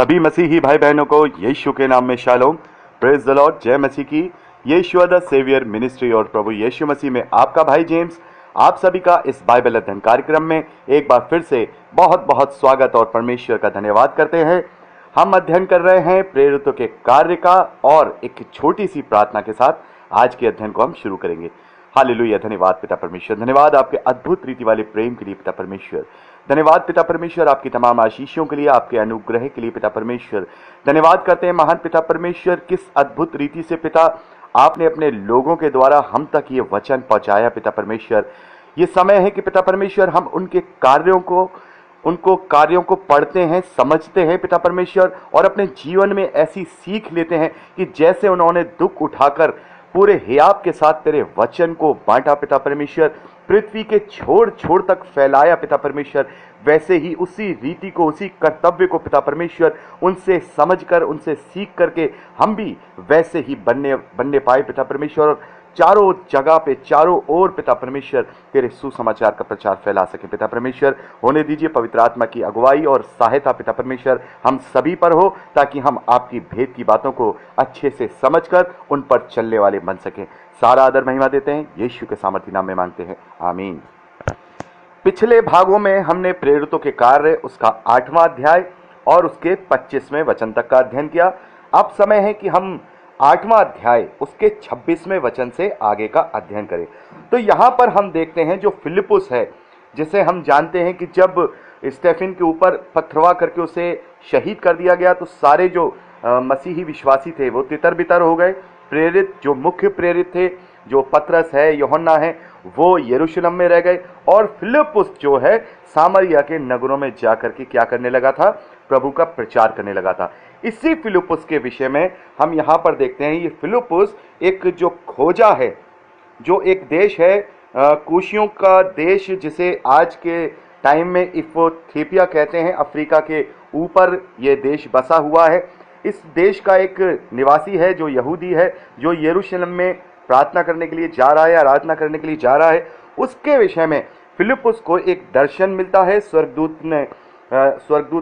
सभी मसीही भाई बहनों को यीशु के नाम में शालोम, प्रेज द लॉर्ड, जय मसीह की। यीशु द सेवियर मिनिस्ट्री और प्रभु यीशु मसीह में आपका भाई जेम्स आप सभी का इस बाइबल अध्ययन कार्यक्रम में एक बार फिर से बहुत बहुत स्वागत और परमेश्वर का धन्यवाद करते हैं। हम अध्ययन कर रहे हैं प्रेरितों के कार्य का और एक छोटी सी प्रार्थना के साथ आज के अध्ययन को हम शुरू करेंगे। हालेलुया, धन्यवाद पिता परमेश्वर, धन्यवाद आपके अद्भुत रीति वाले प्रेम के लिए पिता परमेश्वर, धन्यवाद पिता परमेश्वर आपकी तमाम आशीषों के लिए, आपके अनुग्रह के लिए पिता परमेश्वर। धन्यवाद करते हैं महान पिता परमेश्वर, किस अद्भुत रीति से पिता आपने अपने लोगों के द्वारा हम तक ये वचन पहुंचाया पिता परमेश्वर। ये समय है कि पिता परमेश्वर हम उनके कार्यों को पढ़ते हैं, समझते हैं पिता परमेश्वर, और अपने जीवन में ऐसी सीख लेते हैं कि जैसे उन्होंने दुख उठाकर पूरे हियाब के साथ तेरे वचन को बांटा पिता परमेश्वर, पृथ्वी के छोर छोर तक फैलाया पिता परमेश्वर, वैसे ही उसी रीति को, उसी कर्तव्य को पिता परमेश्वर उनसे समझकर, उनसे सीख करके हम भी वैसे ही बनने पाए पिता परमेश्वर, और चारों जगह पे, चारों ओर पिता परमेश्वर तेरे सुसमाचार का प्रचार फैला सके पिता परमेश्वर। होने दीजिए पवित्र आत्मा की अगुवाई और सहायता पिता परमेश्वर हम सभी पर हो, ताकि हम आपकी भेद की बातों को अच्छे से समझकर उन पर चलने वाले बन सकें। सारा आदर महिमा देते हैं यीशु के सामर्थी नाम में मांगते हैं, आमीन। पिछले भागों में हमने प्रेरितों के कार्य उसका 8वां अध्याय और उसके 25वें वचन तक का अध्ययन किया। अब समय है कि हम 8वां अध्याय उसके 26वें वचन से आगे का अध्ययन करें। तो यहाँ पर हम देखते हैं जो फिलिपुस है, जिसे हम जानते हैं कि जब स्टेफन के ऊपर पथरवा करके उसे शहीद कर दिया गया तो सारे जो मसीही विश्वासी थे वो तितर बितर हो गए। प्रेरित, जो मुख्य प्रेरित थे, जो पतरस है, यूहन्ना है, वो यरूशलेम में रह गए, और फिलिपुस जो है सामरिया के नगरों में जाकर के क्या करने लगा था? प्रभु का प्रचार करने लगा था। इसी फिलिपुस के विषय में हम यहाँ पर देखते हैं। ये फिलिपुस एक जो खोजा है, जो एक देश है कूशियों का देश, जिसे आज के टाइम में इथियोपिया कहते हैं, अफ्रीका के ऊपर ये देश बसा हुआ है। इस देश का एक निवासी है जो यहूदी है, जो यरूशलेम में प्रार्थना करने के लिए जा रहा है, आराधना करने के लिए जा रहा है। उसके विषय में फिलिपुस को एक दर्शन मिलता है। स्वर्गदूत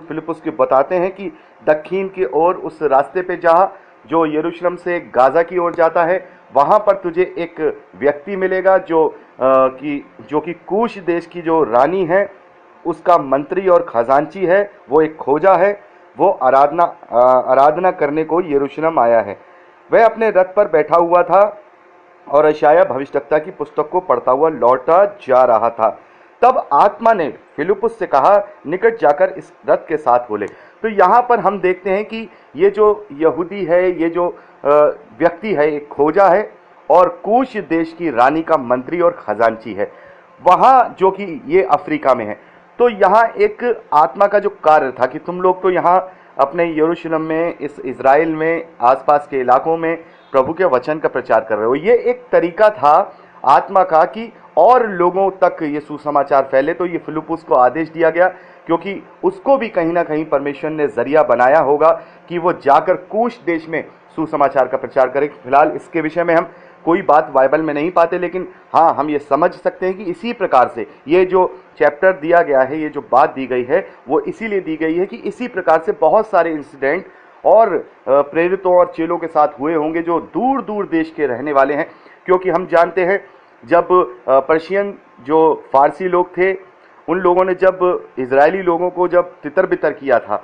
फिलिपुस को बताते हैं कि दक्षिण की ओर उस रास्ते पे जहाँ जो यरूशलेम से गाजा की ओर जाता है, वहाँ पर तुझे एक व्यक्ति मिलेगा जो कि कूश देश की जो रानी है, उसका मंत्री और खजांची है, वो एक खोजा है। वो आराधना करने को यरूशलेम आया है। वह अपने रथ पर बैठा हुआ था और यशायाह भविष्यद्वक्ता की पुस्तक को पढ़ता हुआ लौटा जा रहा था। तब आत्मा ने फिलिपुस से कहा, निकट जाकर इस रथ के साथ हो ले। तो यहाँ पर हम देखते हैं कि ये जो यहूदी है, ये जो व्यक्ति है, एक खोजा है और कूश देश की रानी का मंत्री और खजांची है, वहाँ जो कि ये अफ्रीका में है। तो यहाँ एक आत्मा का जो कार्य था कि तुम लोग तो यहाँ अपने यरूशलेम में, इस इज़राइल में, आसपास के इलाकों में प्रभु के वचन का प्रचार कर रहे हो। ये एक तरीका था आत्मा का कि और लोगों तक ये सुसमाचार फैले। तो ये फिलिपुस को आदेश दिया गया, क्योंकि उसको भी कहीं ना कहीं परमेश्वर ने जरिया बनाया होगा कि वो जाकर कूश देश में सुसमाचार का प्रचार करे। फिलहाल इसके विषय में हम कोई बात बाइबल में नहीं पाते, लेकिन हाँ, हम ये समझ सकते हैं कि इसी प्रकार से ये जो चैप्टर दिया गया है, ये जो बात दी गई है, वो इसीलिए दी गई है कि इसी प्रकार से बहुत सारे इंसिडेंट और प्रेरितों और चेलों के साथ हुए होंगे जो दूर दूर देश के रहने वाले हैं। क्योंकि हम जानते हैं जब पर्शियन जो फारसी लोग थे, उन लोगों ने जब इजरायली लोगों को जब तितर बितर किया था,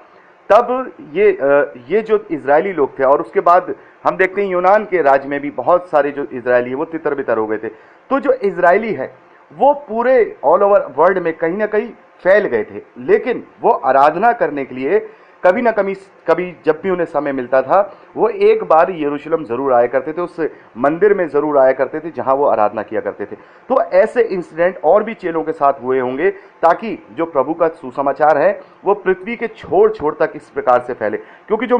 तब ये जो इजरायली लोग थे, और उसके बाद हम देखते हैं यूनान के राज्य में भी बहुत सारे जो इजरायली है वो तितर बितर हो गए थे। तो जो इजरायली है वो पूरे ऑल ओवर वर्ल्ड में कहीं ना कहीं फैल गए थे, लेकिन वो आराधना करने के लिए कभी ना कभी जब भी उन्हें समय मिलता था, वो एक बार यरूशलेम जरूर आया करते थे, उस मंदिर में जरूर आया करते थे जहां वो आराधना किया करते थे। तो ऐसे इंसिडेंट और भी चेलों के साथ हुए होंगे, ताकि जो प्रभु का सुसमाचार है वो पृथ्वी के छोर छोर तक इस प्रकार से फैले। क्योंकि जो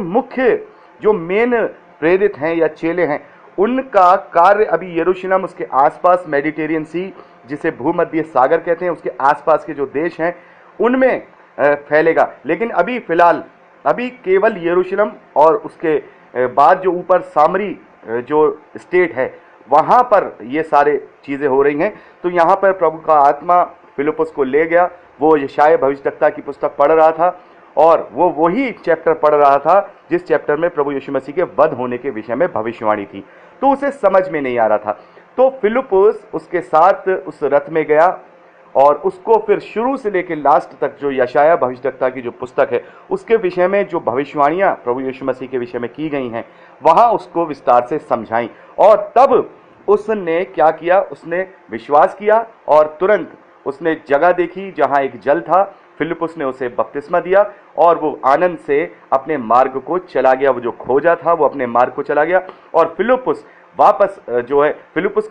मेन प्रेरित हैं या चेले हैं, उनका कार्य अभी यरूशलेम, उसके आसपास मेडिटेरियन सी, जिसे भूमध्य सागर कहते हैं, उसके आसपास के जो देश हैं उनमें फैलेगा। लेकिन अभी फिलहाल केवल यरूशलेम और उसके बाद जो ऊपर सामरी जो स्टेट है, वहाँ पर ये सारे चीज़ें हो रही हैं। तो यहाँ पर प्रभु का आत्मा फिलिपुस को ले गया। वो यशायाह भविष्यद्वक्ता की पुस्तक पढ़ रहा था और वो वही चैप्टर पढ़ रहा था जिस चैप्टर में प्रभु यीशु मसीह के वध होने के विषय में भविष्यवाणी थी। तो उसे समझ में नहीं आ रहा था। तो फिलिप्पुस उसके साथ उस रथ में गया और उसको फिर शुरू से लेकर लास्ट तक जो यशाया भविष्यद्वक्ता की जो पुस्तक है उसके विषय में जो भविष्यवाणियां प्रभु यीशु मसीह के विषय में की गई हैं वहां उसको विस्तार से समझाई। और तब उसने क्या किया, उसने विश्वास किया और तुरंत उसने जगह देखी जहां एक जल था। फिलिप्पुस ने उसे बपतिस्मा दिया और वो आनंद से अपने मार्ग को चला गया। वो जो खोजा था वो अपने मार्ग को चला गया और फिलिप्पुस वापस जो है फिलिप्पुस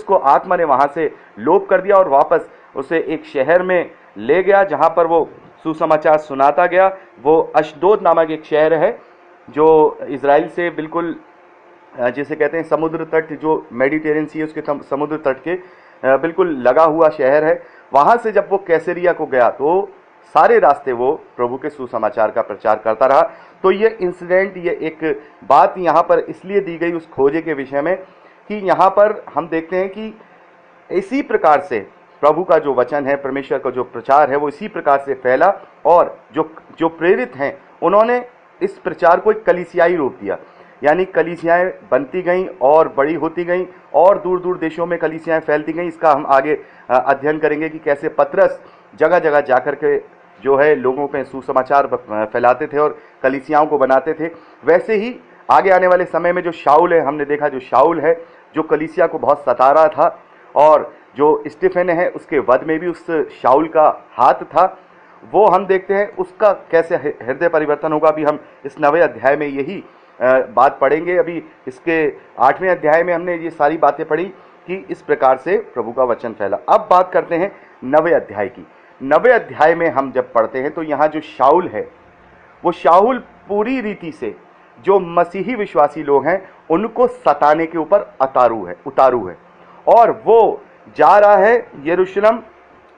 को आत्मा ने वहां से लोप कर दिया और वापस उसे एक शहर में ले गया जहां पर वो सुसमाचार सुनाता गया। वो अशदोद नामक एक शहर है जो इजराइल से बिल्कुल जिसे कहते हैं समुद्र तट, जो मेडिटेरियन सी है उसके समुद्र तट के बिल्कुल लगा हुआ शहर है। वहां से जब वो कैसरिया को गया तो सारे रास्ते वो प्रभु के सुसमाचार का प्रचार करता रहा। तो ये इंसिडेंट, ये एक बात यहाँ पर इसलिए दी गई उस खोजे के विषय में कि यहाँ पर हम देखते हैं कि इसी प्रकार से प्रभु का जो वचन है, परमेश्वर का जो प्रचार है वो इसी प्रकार से फैला और जो प्रेरित हैं उन्होंने इस प्रचार को एक कलीसियाई रूप दिया। यानी कलीसियाएं बनती गईं और बड़ी होती गईं और दूर दूर देशों में कलीसियाएं फैलती गईं। इसका हम आगे अध्ययन करेंगे कि कैसे पतरस जगह जगह जाकर के जो है लोगों पे सुसमाचार फैलाते थे और कलीसियाओं को बनाते थे। वैसे ही आगे आने वाले समय में जो शाऊल है, हमने देखा जो शाऊल है जो कलीसिया को बहुत सता रहा था और जो स्टीफन है उसके वध में भी उस शाऊल का हाथ था। वो हम देखते हैं उसका कैसे हृदय परिवर्तन होगा। अभी हम इस 9वें अध्याय में यही बात पढ़ेंगे। अभी इसके 8वें अध्याय में हमने ये सारी बातें पढ़ी कि इस प्रकार से प्रभु का वचन फैला। अब बात करते हैं 9वें अध्याय की। 9वें अध्याय में हम जब पढ़ते हैं तो यहाँ जो शाऊल है वो शाऊल पूरी रीति से जो मसीही विश्वासी लोग हैं उनको सताने के ऊपर उतारू है और वो जा रहा है यरूशलेम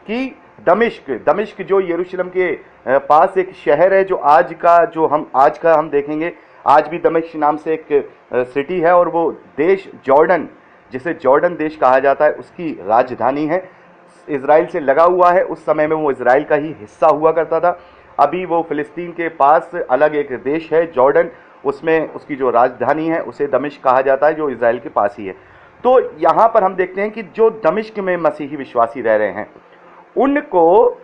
की दमिश्क जो यरूशलेम के पास एक शहर है जो आज का हम देखेंगे। आज भी दमिश्क नाम से एक सिटी है और वो देश जॉर्डन, जिसे जॉर्डन देश कहा जाता है, उसकी राजधानी है। इजराइल से लगा हुआ है। उस समय में वो इजराइल का ही हिस्सा हुआ करता था। अभी वो फिलिस्तीन के पास अलग एक देश है जॉर्डन, उसमें उसकी जो राजधानी है उसे दमिश्क कहा जाता है जो इजराइल के पास ही है। तो यहाँ पर हम देखते हैं कि जो दमिश्क में मसीही विश्वासी रह रहे हैं उनको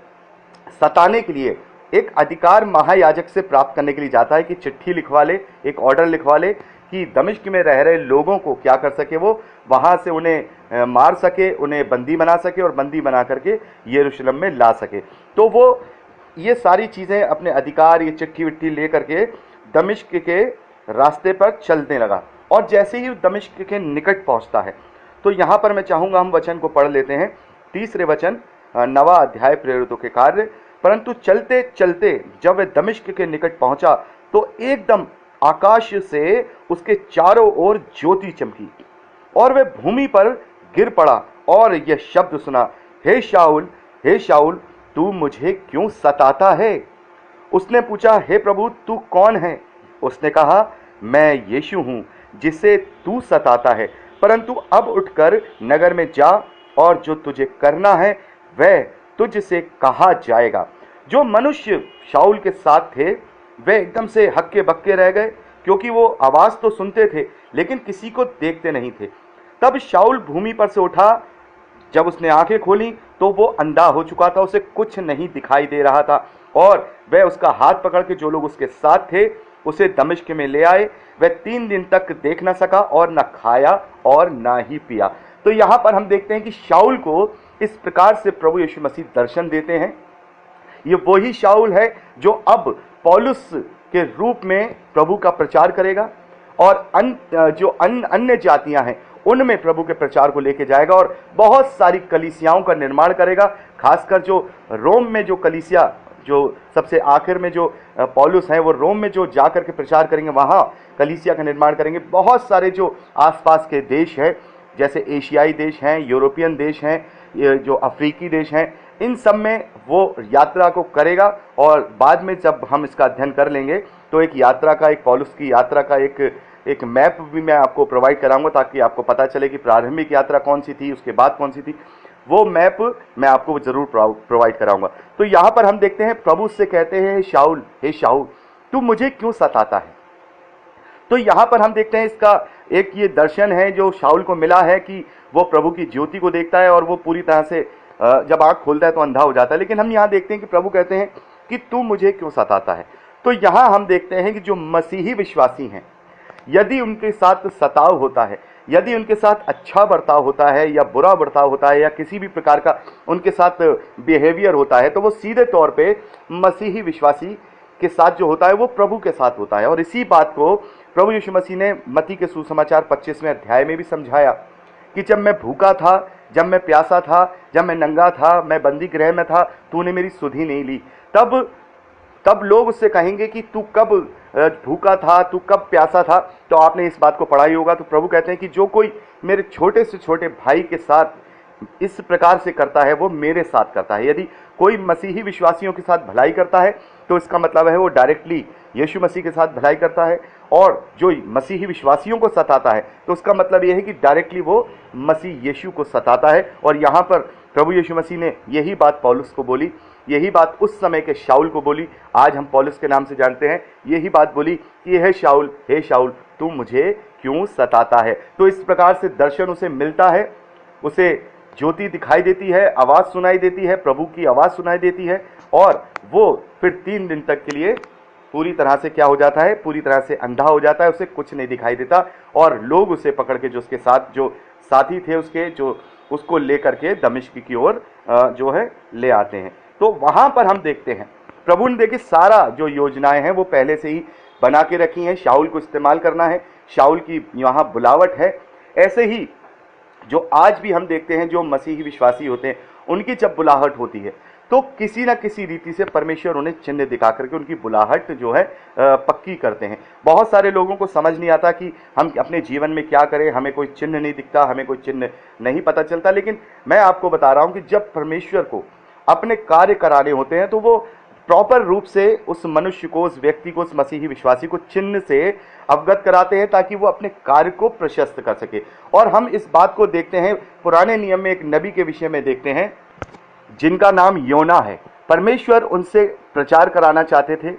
सताने के लिए एक अधिकार महायाजक से प्राप्त करने के लिए जाता है कि चिट्ठी लिखवा ले, एक ऑर्डर लिखवा ले कि दमिश्क में रह रहे लोगों को क्या कर सके, वो वहां से उन्हें मार सके, उन्हें बंदी बना सके और बंदी बना करके यरूशलेम में ला सके। तो वो ये सारी चीजें अपने अधिकार, ये चिट्ठी विट्ठी ले करके दमिश्क के रास्ते पर चलने लगा और जैसे ही दमिश्क के निकट पहुंचता है तो यहाँ पर मैं चाहूंगा हम वचन को पढ़ लेते हैं। 3रे वचन 9वां अध्याय प्रेरितों के कार्य। परंतु चलते चलते जब वह दमिश्क के निकट पहुंचा तो एकदम आकाश से उसके चारों ओर ज्योति चमकी और वह भूमि पर गिर पड़ा और यह शब्द सुना, हे शाऊल तू मुझे क्यों सताता है? उसने पूछा, हे प्रभु तू कौन है? उसने कहा, मैं यीशु हूं जिसे तू सताता है। परंतु अब उठकर नगर में जा और जो तुझे करना है वह तुझसे कहा जाएगा। जो मनुष्य शाऊल के साथ थे वे एकदम से हक्के बक्के रह गए क्योंकि वो आवाज तो सुनते थे लेकिन किसी को देखते नहीं थे। तब शाऊल भूमि पर से उठा। जब उसने आंखें खोली तो वो अंधा हो चुका था, उसे कुछ नहीं दिखाई दे रहा था और वह उसका हाथ पकड़ के जो लोग उसके साथ थे उसे दमिश्क में ले आए। वह 3 दिन तक देख ना सका और न खाया और ना ही पिया। तो यहाँ पर हम देखते हैं कि शाऊल को इस प्रकार से प्रभु यीशु मसीह दर्शन देते हैं। ये वही शाऊल है जो अब पौलुस के रूप में प्रभु का प्रचार करेगा और अन्य जातियां हैं उनमें प्रभु के प्रचार को लेके जाएगा और बहुत सारी कलीसियाओं का निर्माण करेगा। खासकर जो रोम में जो कलीसिया, जो सबसे आखिर में जो पौलुस हैं वो रोम में जो जाकर के प्रचार करेंगे, वहाँ कलीसिया का निर्माण करेंगे। बहुत सारे जो आसपास के देश हैं जैसे एशियाई देश हैं, यूरोपियन देश हैं, जो अफ्रीकी देश हैं, इन सब में वो यात्रा को करेगा और बाद में जब हम इसका अध्ययन कर लेंगे तो एक यात्रा का, एक पौलुस की यात्रा का एक मैप भी मैं आपको प्रोवाइड कराऊंगा ताकि आपको पता चले कि प्रारंभिक यात्रा कौन सी थी, उसके बाद कौन सी थी। वो मैप मैं आपको जरूर प्रोवाइड कराऊंगा। तो यहां पर हम देखते हैं प्रभु उससे कहते हैं, हे शाऊल तू मुझे क्यों सताता है। तो यहां पर हम देखते हैं इसका एक ये दर्शन है जो शाऊल को मिला है कि वो प्रभु की ज्योति को देखता है और वो पूरी तरह से जब आंख खोलता है तो अंधा हो जाता है। लेकिन हम यहां देखते हैं कि प्रभु कहते हैं कि तू मुझे क्यों सताता है। तो यहां हम देखते हैं कि जो मसीही विश्वासी हैं, यदि उनके साथ सताव होता है, यदि उनके साथ अच्छा बर्ताव होता है या बुरा बर्ताव होता है या किसी भी प्रकार का उनके साथ बिहेवियर होता है, तो वो सीधे तौर पे मसीही विश्वासी के साथ जो होता है वो प्रभु के साथ होता है। और इसी बात को प्रभु यीशु मसीह ने मत्ती के सुसमाचार 25वें अध्याय में भी समझाया कि जब मैं भूखा था, जब मैं प्यासा था, जब मैं नंगा था, मैं बंदी गृह में था, तूने मेरी सुधि नहीं ली। तब लोग उससे कहेंगे कि तू कब भूखा था, तू कब प्यासा था। तो आपने इस बात को पढ़ा ही होगा। तो प्रभु कहते हैं कि जो कोई मेरे छोटे से छोटे भाई के साथ इस प्रकार से करता है वो मेरे साथ करता है। यदि कोई मसीही विश्वासियों के साथ भलाई करता है तो इसका मतलब है वो डायरेक्टली यीशु मसीह के साथ भलाई करता है, और जो मसीही विश्वासियों को सताता है तो उसका मतलब यह है कि डायरेक्टली वो मसीह यीशु को सताता है। और यहाँ पर प्रभु यीशु मसीह ने यही बात पौलुस को बोली, यही बात उस समय के शाऊल को बोली, आज हम पौलुस के नाम से जानते हैं, यही बात बोली कि हे शाऊल तू मुझे क्यों सताता है। तो इस प्रकार से दर्शन उसे मिलता है, उसे ज्योति दिखाई देती है, आवाज़ सुनाई देती है, प्रभु की आवाज़ सुनाई देती है, और वो फिर 3 दिन तक के लिए पूरी तरह से क्या हो जाता है, पूरी तरह से अंधा हो जाता है, उसे कुछ नहीं दिखाई देता। और लोग उसे पकड़ के, जो उसके साथ जो साथी थे उसके, जो उसको लेकर के दमिश्क की ओर जो है ले आते हैं। तो वहां पर हम देखते हैं प्रभु ने देखिए सारा जो योजनाएं हैं वो पहले से ही बना के रखी हैं। शाऊल को इस्तेमाल करना है, शाऊल की यहाँ बुलावट है। ऐसे ही जो आज भी हम देखते हैं जो मसीही विश्वासी होते हैं उनकी जब बुलाहट होती है तो किसी न किसी रीति से परमेश्वर उन्हें चिन्ह दिखा करके उनकी बुलाहट जो है पक्की करते हैं। बहुत सारे लोगों को समझ नहीं आता कि हम अपने जीवन में क्या करें, हमें कोई चिन्ह नहीं दिखता, हमें कोई चिन्ह नहीं पता चलता। लेकिन मैं आपको बता रहा हूं कि जब परमेश्वर को अपने कार्य कराने होते हैं तो वो प्रॉपर रूप से उस मनुष्य को, उस व्यक्ति को, उस मसीही विश्वासी को चिन्ह से अवगत कराते हैं ताकि वो अपने कार्य को प्रशस्त कर सके। और हम इस बात को देखते हैं पुराने नियम में एक नबी के विषय में देखते हैं जिनका नाम योना है। परमेश्वर उनसे प्रचार कराना चाहते थे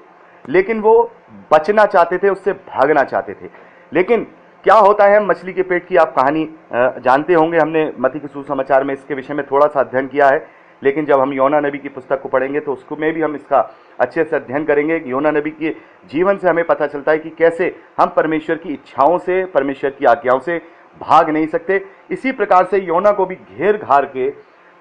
लेकिन वो बचना चाहते थे, उससे भागना चाहते थे। लेकिन क्या होता है, मछली के पेट की आप कहानी जानते होंगे, हमने मत्ती के सुसमाचार में इसके विषय में थोड़ा सा अध्ययन किया है। लेकिन जब हम योना नबी की पुस्तक को पढ़ेंगे तो उसको में भी हम इसका अच्छे से अध्ययन करेंगे। योना नबी के जीवन से हमें पता चलता है कि कैसे हम परमेश्वर की इच्छाओं से, परमेश्वर की आज्ञाओं से भाग नहीं सकते। इसी प्रकार से योना को भी घेर घार के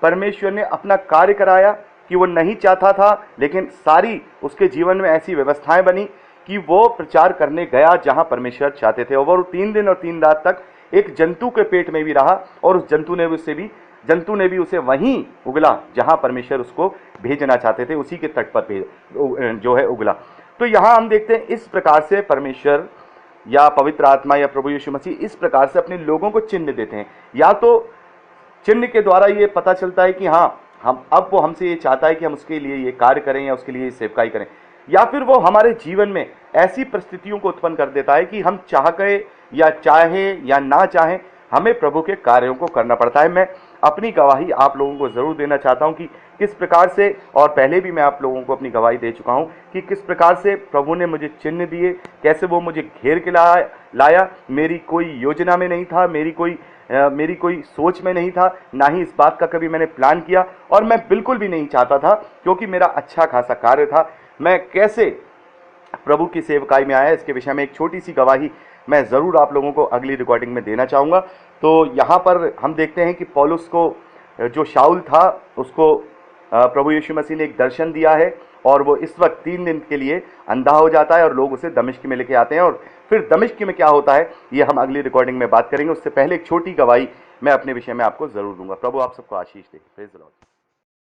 परमेश्वर ने अपना कार्य कराया कि वो नहीं चाहता था, लेकिन सारी उसके जीवन में ऐसी व्यवस्थाएं बनी कि वो प्रचार करने गया जहां परमेश्वर चाहते थे। और वो 3 दिन और 3 रात तक एक जंतु के पेट में भी रहा और उस जंतु ने भी उसे वहीं उगला जहां परमेश्वर उसको भेजना चाहते थे, उसी के तट पर जो है उगला। तो यहां हम देखते हैं इस प्रकार से परमेश्वर या पवित्र आत्मा या प्रभु यीशु मसीह इस प्रकार से अपने लोगों को चिन्ह देते हैं। या तो चिन्ह के द्वारा ये पता चलता है कि हाँ, हम अब वो हमसे ये चाहता है कि हम उसके लिए ये कार्य करें या उसके लिए सेवकाई करें, या फिर वो हमारे जीवन में ऐसी परिस्थितियों को उत्पन्न कर देता है कि हम चाहें या ना चाहें हमें प्रभु के कार्यों को करना पड़ता है। मैं अपनी गवाही आप लोगों को ज़रूर देना चाहता हूं कि किस प्रकार से, और पहले भी मैं आप लोगों को अपनी गवाही दे चुका हूं कि किस प्रकार से प्रभु ने मुझे चिन्ह दिए, कैसे वो मुझे घेर के लाया। मेरी कोई योजना में नहीं था, मेरी कोई सोच में नहीं था, ना ही इस बात का कभी मैंने प्लान किया, और मैं बिल्कुल भी नहीं चाहता था क्योंकि मेरा अच्छा खासा कार्य था। मैं कैसे प्रभु की सेवकाई में आया, इसके विषय में एक छोटी सी गवाही मैं ज़रूर आप लोगों को अगली रिकॉर्डिंग में देना चाहूँगा। तो यहाँ पर हम देखते हैं कि पौलुस को, जो शाऊल था, उसको प्रभु यीशु मसीह ने एक दर्शन दिया है और वो इस वक्त 3 दिन के लिए अंधा हो जाता है और लोग उसे दमिश्क में लेके आते हैं। और फिर दमिश्क में क्या होता है ये हम अगली रिकॉर्डिंग में बात करेंगे। उससे पहले एक छोटी गवाही मैं अपने विषय में आपको ज़रूर दूंगा। प्रभु आप सबको आशीष दे। Praise the Lord.